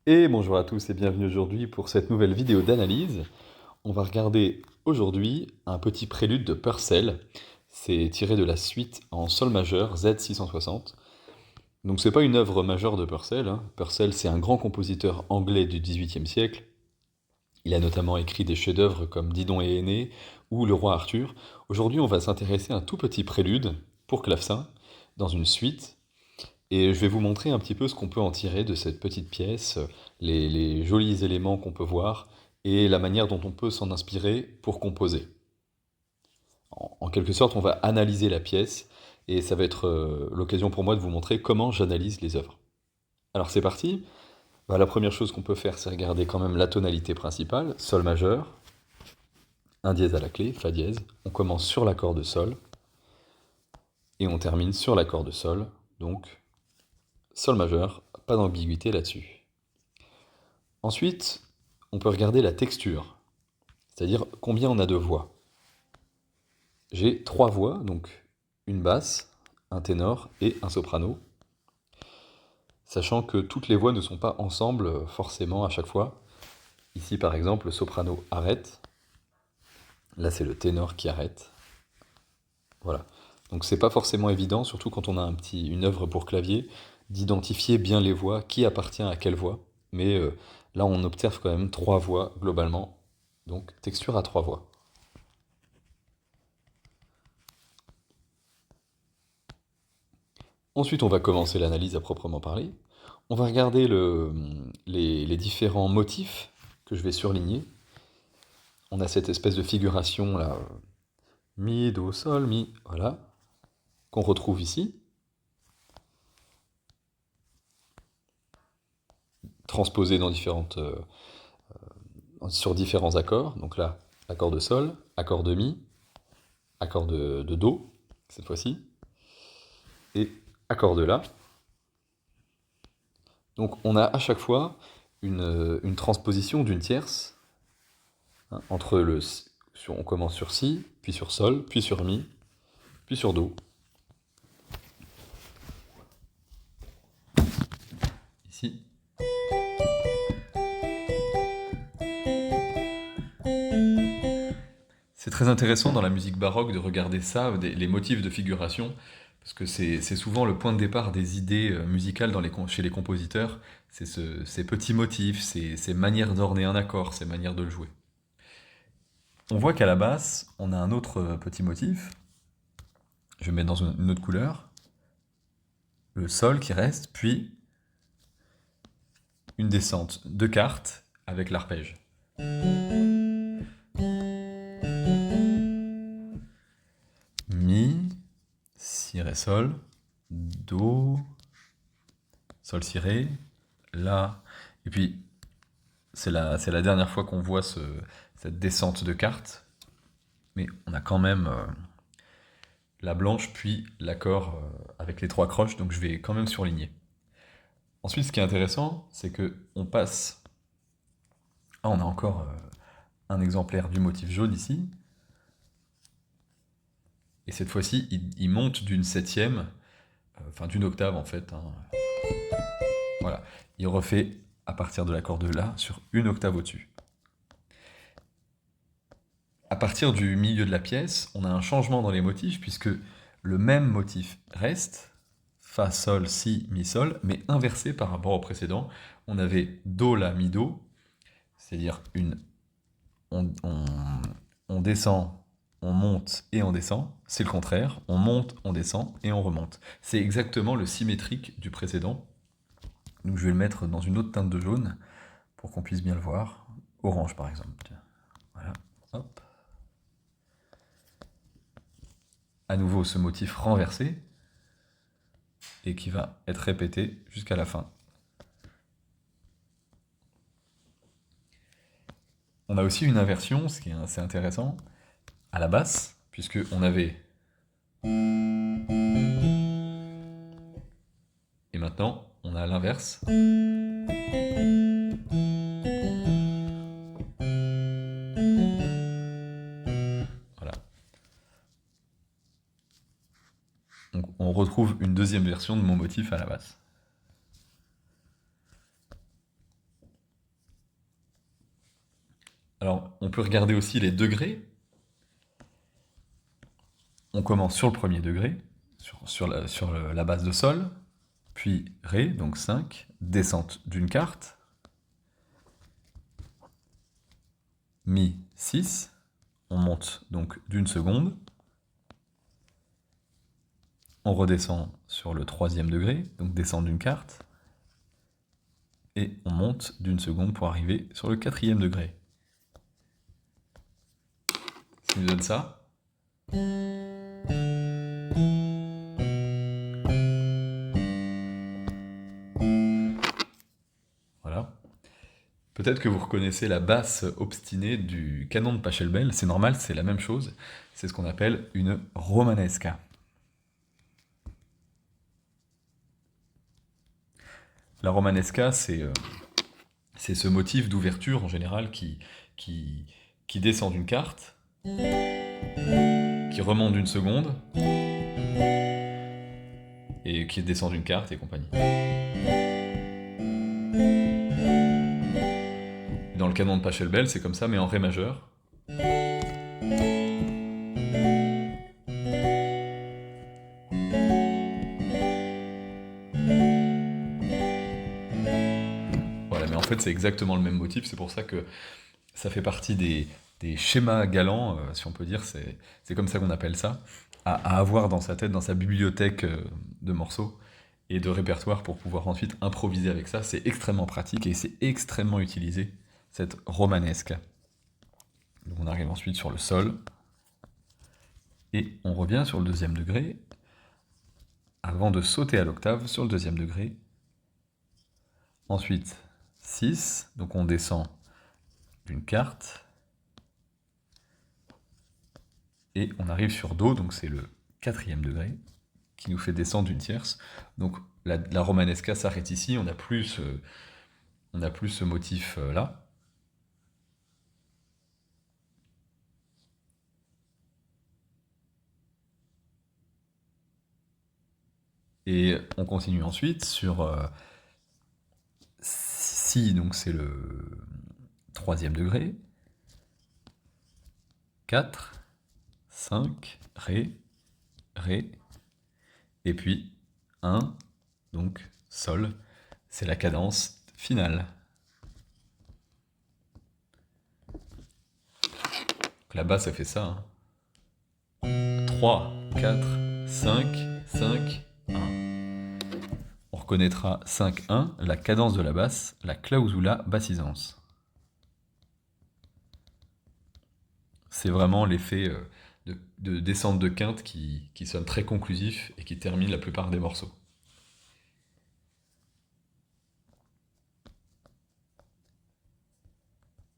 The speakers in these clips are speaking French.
Et bonjour à tous et bienvenue aujourd'hui pour cette nouvelle vidéo d'analyse. On va regarder aujourd'hui un petit prélude de Purcell. C'est tiré de la suite en sol majeur Z660. Donc c'est pas une œuvre majeure de Purcell, hein. Purcell, c'est un grand compositeur anglais du XVIIIe siècle. Il a notamment écrit des chefs-d'œuvre comme Didon et Aîné ou Le Roi Arthur. Aujourd'hui, on va s'intéresser à un tout petit prélude pour clavecin dans une suite, et je vais vous montrer un petit peu ce qu'on peut en tirer de cette petite pièce, les jolis éléments qu'on peut voir et la manière dont on peut s'en inspirer pour composer. En quelque sorte, on va analyser la pièce et ça va être l'occasion pour moi de vous montrer comment j'analyse les œuvres. Alors c'est parti. Bah, la première chose qu'on peut faire, c'est regarder quand même la tonalité principale, sol majeur, un dièse à la clé, fa dièse. On commence sur l'accord de sol et on termine sur l'accord de sol, donc sol majeur, pas d'ambiguïté là-dessus. Ensuite, on peut regarder la texture, c'est-à-dire combien on a de voix. J'ai trois voix, donc une basse, un ténor et un soprano, sachant que toutes les voix ne sont pas ensemble forcément à chaque fois. Ici par exemple, le soprano arrête, là c'est le ténor qui arrête. Voilà. Donc c'est pas forcément évident, surtout quand on a une œuvre pour clavier, d'identifier bien les voix, qui appartient à quelle voix. Mais là on observe quand même trois voix globalement, donc texture à trois voix. Ensuite, on va commencer l'analyse à proprement parler. On va regarder les différents motifs que je vais surligner. On a cette espèce de figuration là, mi, do, sol, mi, voilà, qu'on retrouve ici, transposée sur différents accords. Donc là, accord de sol, accord de mi, accord de do, cette fois-ci, et accord de la. Donc on a à chaque fois une transposition d'une tierce, hein, on commence sur si, puis sur sol, puis sur mi, puis sur do. Ici. C'est très intéressant dans la musique baroque de regarder ça, les motifs de figuration, parce que c'est souvent le point de départ des idées musicales chez les compositeurs. C'est ces petits motifs, ces manières d'orner un accord, ces manières de le jouer. On voit qu'à la basse, on a un autre petit motif. Je vais mettre dans une autre couleur. Le sol qui reste, puis une descente de cartes avec l'arpège. Mi, si, ré, sol, do, sol, si, ré, la. Et puis, c'est la dernière fois qu'on voit cette descente de cartes. Mais on a quand même la blanche, puis l'accord avec les trois croches, donc je vais quand même surligner. Ensuite, ce qui est intéressant, c'est que on passe. Ah, on a encore un exemplaire du motif jaune ici. Et cette fois-ci, il monte d'une septième, enfin d'une octave en fait, hein. Voilà. Il refait à partir de l'accord de La sur une octave au-dessus. À partir du milieu de la pièce, on a un changement dans les motifs puisque le même motif reste, Fa, Sol, Si, Mi, Sol, mais inversé par rapport au précédent. On avait Do, La, Mi, Do, c'est-à-dire on descend, on monte et on descend. C'est le contraire, on monte, on descend et on remonte. C'est exactement le symétrique du précédent. Donc je vais le mettre dans une autre teinte de jaune pour qu'on puisse bien le voir. Orange par exemple. Voilà, hop. À nouveau ce motif renversé et qui va être répété jusqu'à la fin. On a aussi une inversion, ce qui est assez intéressant, à la basse, puisque on avait... Et maintenant, on a l'inverse. Voilà. Donc on retrouve une deuxième version de mon motif à la basse. on peut regarder aussi les degrés. On commence sur le premier degré, sur la base de sol, puis Ré, donc 5, descente d'une quarte, Mi 6, on monte donc d'une seconde, on redescend sur le troisième degré, donc descente d'une quarte, et on monte d'une seconde pour arriver sur le quatrième degré. Ça nous donne ça. Voilà. Peut-être que vous reconnaissez la basse obstinée du canon de Pachelbel, c'est normal, c'est la même chose, c'est ce qu'on appelle une romanesca. La romanesca, c'est ce motif d'ouverture en général qui descend d'une carte, qui remonte d'une seconde, et qui descend d'une carte et compagnie. Dans le canon de Pachelbel, c'est comme ça, mais en Ré majeur. Voilà, mais en fait, c'est exactement le même motif, c'est pour ça que ça fait partie des schémas galants, si on peut dire, c'est comme ça qu'on appelle ça, à avoir dans sa tête, dans sa bibliothèque de morceaux et de répertoire pour pouvoir ensuite improviser avec ça. C'est extrêmement pratique et c'est extrêmement utilisé, cette romanesque. Donc on arrive ensuite sur le sol, et on revient sur le deuxième degré, avant de sauter à l'octave sur le deuxième degré. Ensuite, 6, donc on descend d'une quarte, et on arrive sur Do, donc c'est le quatrième degré, qui nous fait descendre d'une tierce. Donc la romanesca s'arrête ici, on n'a plus ce motif-là. Et on continue ensuite sur Si, donc c'est le troisième degré, 4, 5, Ré, Ré, et puis 1, donc Sol, c'est la cadence finale. Donc là-bas, ça fait ça. 3, 4, 5, 5, 1. On reconnaîtra 5, 1, la cadence de la basse, la clausula bassisans. C'est vraiment l'effet de descente de quinte qui sonne très conclusif et qui termine la plupart des morceaux.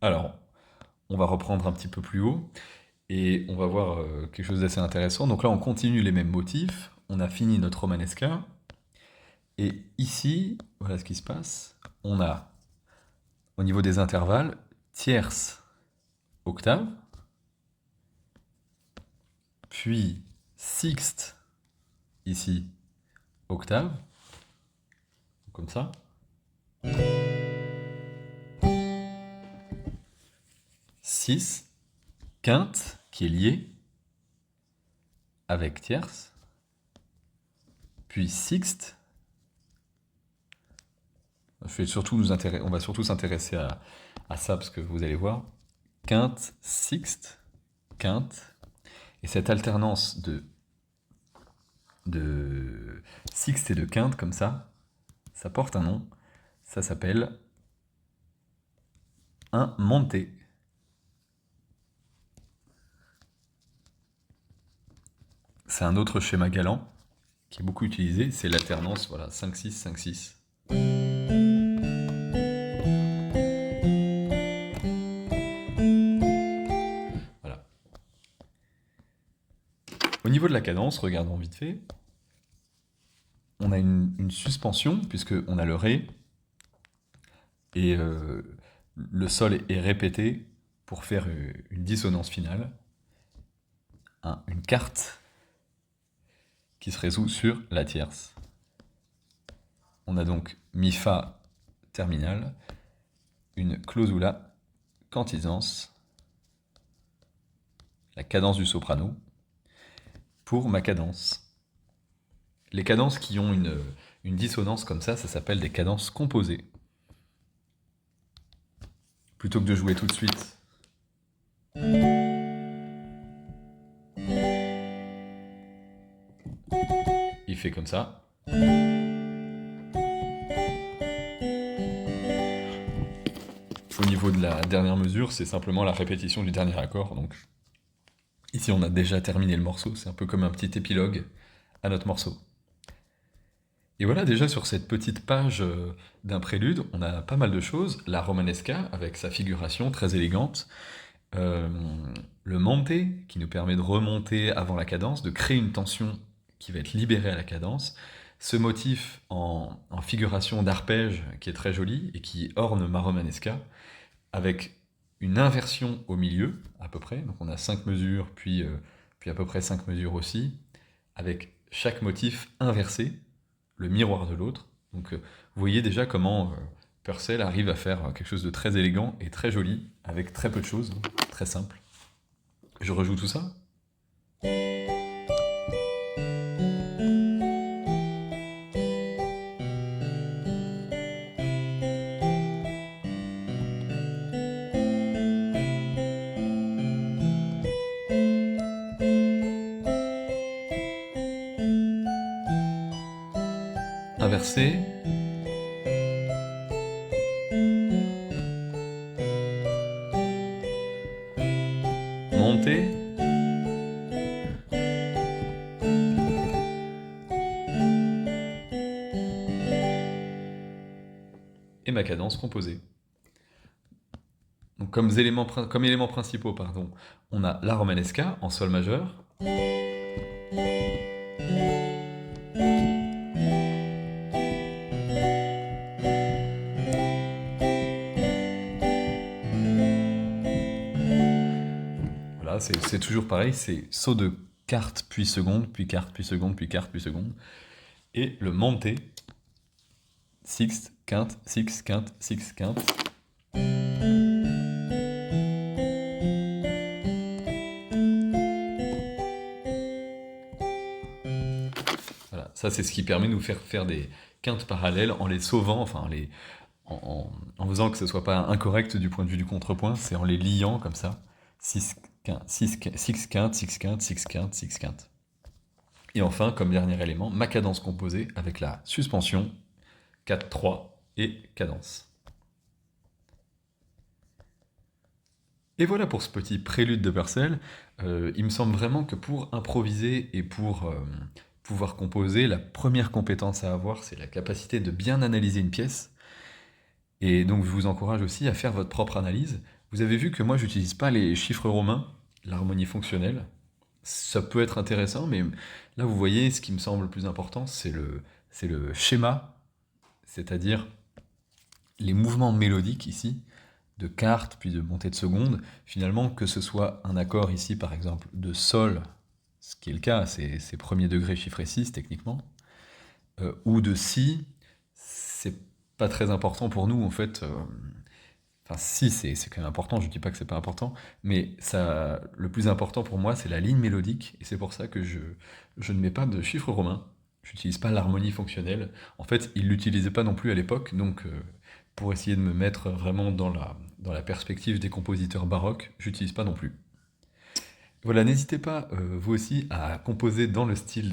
Alors, on va reprendre un petit peu plus haut et on va voir quelque chose d'assez intéressant. Donc là, on continue les mêmes motifs. On a fini notre romanesca. Et ici, voilà ce qui se passe. On a, au niveau des intervalles, tierce, octave, puis sixte, ici, octave, comme ça. Six, quinte, qui est liée avec tierce, puis sixte. On va surtout s'intéresser à ça parce que vous allez voir. Quinte, sixte, quinte. Et cette alternance de sixte et de quinte comme ça porte un nom. Ça s'appelle un monté. C'est un autre schéma galant qui est beaucoup utilisé. C'est l'alternance, voilà, 5-6, 5-6. Voilà. Au niveau de la cadence, regardons vite fait. On a une suspension, puisqu'on a le Ré, et le Sol est répété pour faire une dissonance finale. Une quarte qui se résout sur la tierce. On a donc Mi-Fa terminal, une clausula cantisans, la cadence du soprano, pour ma cadence. Les cadences qui ont une dissonance comme ça s'appelle des cadences composées. Plutôt que de jouer tout de suite. Il fait comme ça. Au niveau de la dernière mesure, c'est simplement la répétition du dernier accord. Donc ici, on a déjà terminé le morceau. C'est un peu comme un petit épilogue à notre morceau. Et voilà, déjà sur cette petite page d'un prélude, on a pas mal de choses. La romanesca, avec sa figuration très élégante. Le monte, qui nous permet de remonter avant la cadence, de créer une tension qui va être libérée à la cadence. Ce motif en figuration d'arpège qui est très joli et qui orne ma romanesca, avec une inversion au milieu, à peu près. Donc on a 5 mesures, puis à peu près 5 mesures aussi, avec chaque motif inversé, le miroir de l'autre. Donc vous voyez déjà comment Purcell arrive à faire quelque chose de très élégant et très joli, avec très peu de choses, très simple. Je rejoue tout ça. Inversé. Monté. Et ma cadence composée. Donc comme éléments principaux, on a la romanesca en sol majeur. Voilà, c'est toujours pareil, c'est saut de quarte puis seconde, puis quarte puis seconde, puis quarte puis seconde. Et le monté, sixte, quinte, sixte, quinte, sixte, quinte. Voilà, ça c'est ce qui permet de nous faire des quintes parallèles en les sauvant, enfin en faisant que ce soit pas incorrect du point de vue du contrepoint, c'est en les liant comme ça. 6 quinte, 6 quinte, 6 quinte, 6 quinte, 6 quinte, 6 quinte. Et enfin, comme dernier élément, ma cadence composée avec la suspension, 4, 3 et cadence. Et voilà pour ce petit prélude de Purcell. Il me semble vraiment que pour improviser et pour pouvoir composer, la première compétence à avoir, c'est la capacité de bien analyser une pièce. Et donc je vous encourage aussi à faire votre propre analyse. Vous avez vu que moi, j'utilise pas les chiffres romains, l'harmonie fonctionnelle. Ça peut être intéressant, mais là, vous voyez, ce qui me semble le plus important, c'est le schéma, c'est-à-dire les mouvements mélodiques ici, de quarte, puis de montée de seconde. Finalement, que ce soit un accord ici, par exemple, de sol, ce qui est le cas, c'est premier degré chiffré 6, techniquement, ou de si, c'est pas très important pour nous, en fait. Enfin, si, c'est quand même important, je ne dis pas que c'est pas important, mais ça, le plus important pour moi, c'est la ligne mélodique, et c'est pour ça que je ne mets pas de chiffres romains, je n'utilise pas l'harmonie fonctionnelle. En fait, ils ne l'utilisaient pas non plus à l'époque, donc pour essayer de me mettre vraiment dans la perspective des compositeurs baroques, j'utilise pas non plus. Voilà, n'hésitez pas, vous aussi, à composer dans le style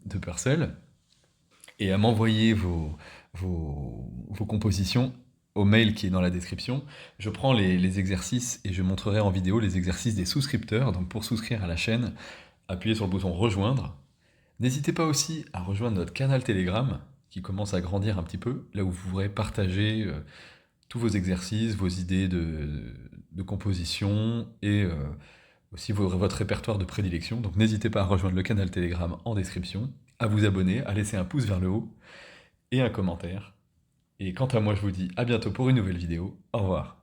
de Purcell, et à m'envoyer vos compositions au mail qui est dans la description. Je prends les exercices et je montrerai en vidéo les exercices des souscripteurs. Donc pour souscrire à la chaîne, appuyez sur le bouton rejoindre. N'hésitez pas aussi à rejoindre notre canal Telegram qui commence à grandir un petit peu, là où vous pourrez partager tous vos exercices, vos idées de composition et aussi votre répertoire de prédilection. Donc n'hésitez pas à rejoindre le canal Telegram en description, à vous abonner, à laisser un pouce vers le haut et un commentaire. Et quant à moi, je vous dis à bientôt pour une nouvelle vidéo. Au revoir.